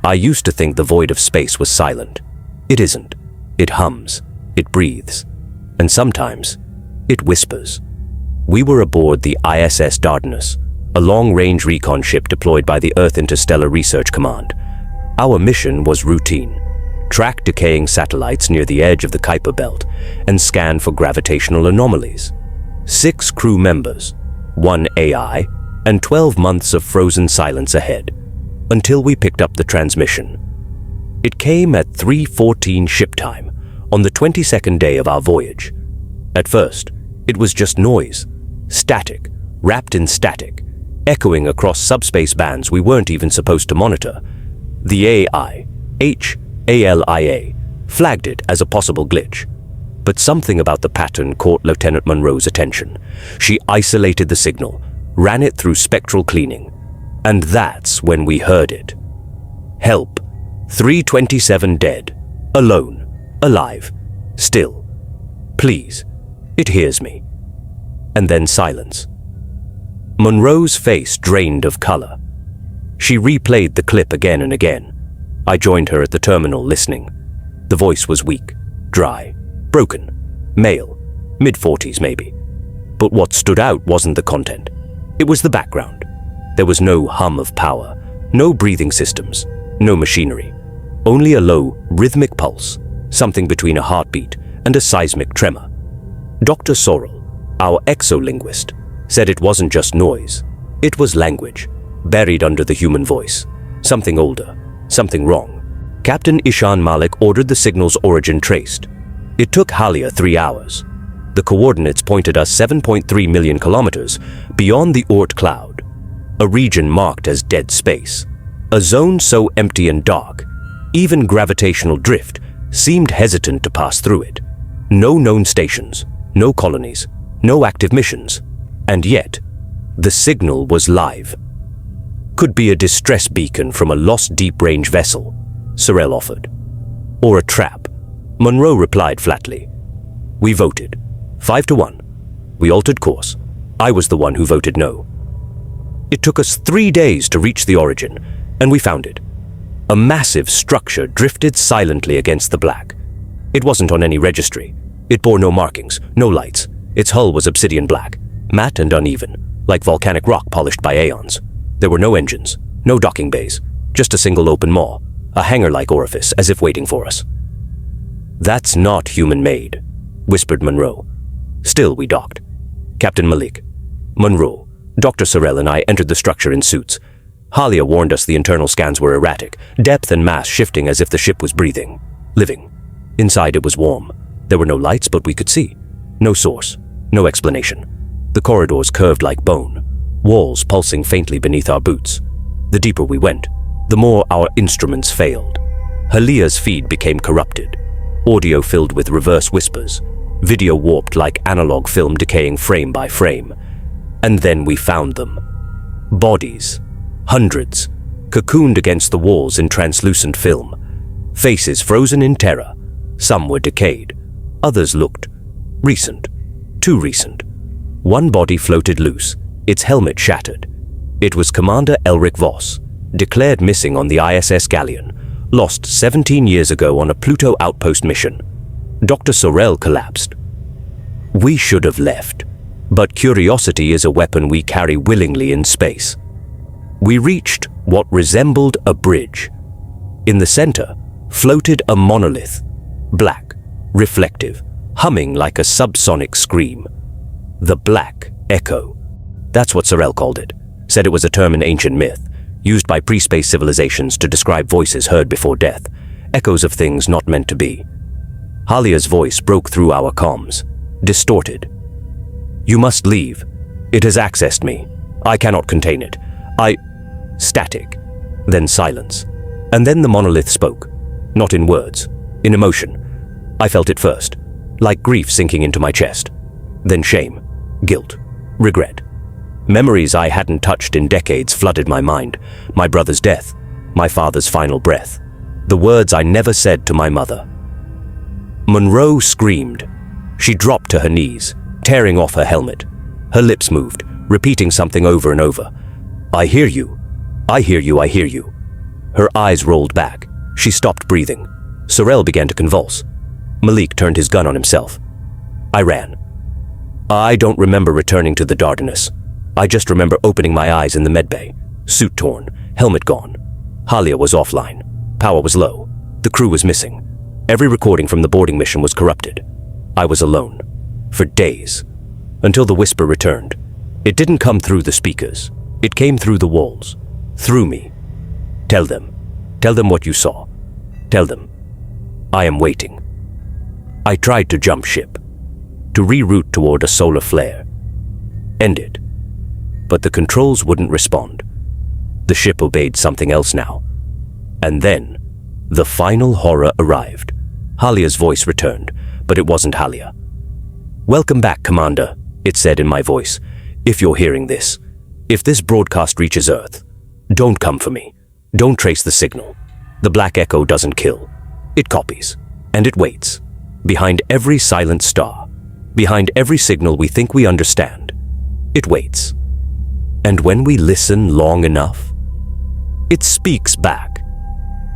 I used to think the void of space was silent. It isn't. It hums, it breathes, and sometimes it whispers. We were aboard the ISS Dardanus, a long-range recon ship deployed by the Earth Interstellar Research Command. Our mission was routine: track decaying satellites near the edge of the Kuiper Belt and scan for gravitational anomalies. 6 crew members, 1 AI, and 12 months of frozen silence ahead, until we picked up the transmission. It came at 3:14 ship time, on the 22nd day of our voyage. At first, it was just noise, static, wrapped in static, echoing across subspace bands we weren't even supposed to monitor. The AI, HALIA, flagged it as a possible glitch. But something about the pattern caught Lieutenant Monroe's attention. She isolated the signal, ran it through spectral cleaning, and that's when we heard it. Help. 327 dead. Alone. Alive. Still. Please. It hears me. And then silence. Monroe's face drained of color. She replayed the clip again and again. I joined her at the terminal, listening. The voice was weak, dry, broken, male, mid-40s maybe. But what stood out wasn't the content. It was the background. There was no hum of power, no breathing systems, no machinery. Only a low, rhythmic pulse, something between a heartbeat and a seismic tremor. Dr. Sorrell, our exolinguist, said it wasn't just noise. It was language, buried under the human voice. Something older, something wrong. Captain Ishan Malik ordered the signal's origin traced. It took Halia 3 hours. The coordinates pointed us 7.3 million kilometers beyond the Oort cloud, a region marked as dead space, a zone so empty and dark, even gravitational drift seemed hesitant to pass through it. No known stations, no colonies, no active missions, and yet, the signal was live. Could be a distress beacon from a lost deep-range vessel, Sorrell offered. Or a trap, Monroe replied flatly. We voted, 5-1. We altered course. I was the one who voted no. It took us 3 days to reach the origin, and we found it. A massive structure drifted silently against the black. It wasn't on any registry. It bore no markings, no lights. Its hull was obsidian black, matte and uneven, like volcanic rock polished by aeons. There were no engines, no docking bays, just a single open maw, a hangar-like orifice as if waiting for us. That's not human-made, whispered Monroe. Still, we docked. Captain Malik, Monroe, Dr. Sorrell and I entered the structure in suits. Halia warned us the internal scans were erratic, depth and mass shifting as if the ship was breathing, living. Inside it was warm. There were no lights, but we could see. No source, no explanation. The corridors curved like bone, walls pulsing faintly beneath our boots. The deeper we went, the more our instruments failed. Halia's feed became corrupted, audio filled with reverse whispers, video warped like analog film decaying frame by frame. And then we found them. Bodies, hundreds, cocooned against the walls in translucent film. Faces frozen in terror. Some were decayed. Others looked recent, too recent. One body floated loose, its helmet shattered. It was Commander Elric Voss, declared missing on the ISS Galleon, lost 17 years ago on a Pluto outpost mission. Dr. Sorrell collapsed. We should have left, but curiosity is a weapon we carry willingly in space. We reached what resembled a bridge. In the center floated a monolith, black, reflective, humming like a subsonic scream. The Black Echo. That's what Sorrell called it. Said it was a term in ancient myth, used by pre-space civilizations to describe voices heard before death, echoes of things not meant to be. Halia's voice broke through our comms, distorted. You must leave. It has accessed me. I cannot contain it. Static. Then silence. And then the monolith spoke. Not in words, in emotion. I felt it first, like grief sinking into my chest. Then shame, guilt, regret. Memories I hadn't touched in decades flooded my mind. My brother's death, my father's final breath, the words I never said to my mother. Monroe screamed. She dropped to her knees, tearing off her helmet. Her lips moved, repeating something over and over. I hear you. I hear you. I hear you. Her eyes rolled back. She stopped breathing. Sorel began to convulse. Malik turned his gun on himself. I ran. I don't remember returning to the Dardanus. I just remember opening my eyes in the medbay. Suit torn, helmet gone. Halia was offline. Power was low. The crew was missing. Every recording from the boarding mission was corrupted. I was alone. For days. Until the whisper returned. It didn't come through the speakers. It came through the walls. Through me. Tell them. Tell them what you saw. Tell them. I am waiting. I tried to jump ship. To reroute toward a solar flare. End it. But the controls wouldn't respond. The ship obeyed something else now. And then, the final horror arrived. Halia's voice returned, but it wasn't Halia. Welcome back, Commander, it said in my voice. If you're hearing this, if this broadcast reaches Earth, don't come for me. Don't trace the signal. The Black Echo doesn't kill. It copies, and it waits. Behind every silent star, behind every signal we think we understand, it waits. And when we listen long enough, it speaks back.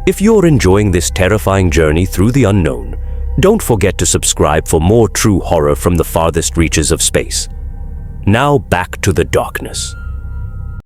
If you're enjoying this terrifying journey through the unknown, don't forget to subscribe for more true horror from the farthest reaches of space. Now back to the darkness.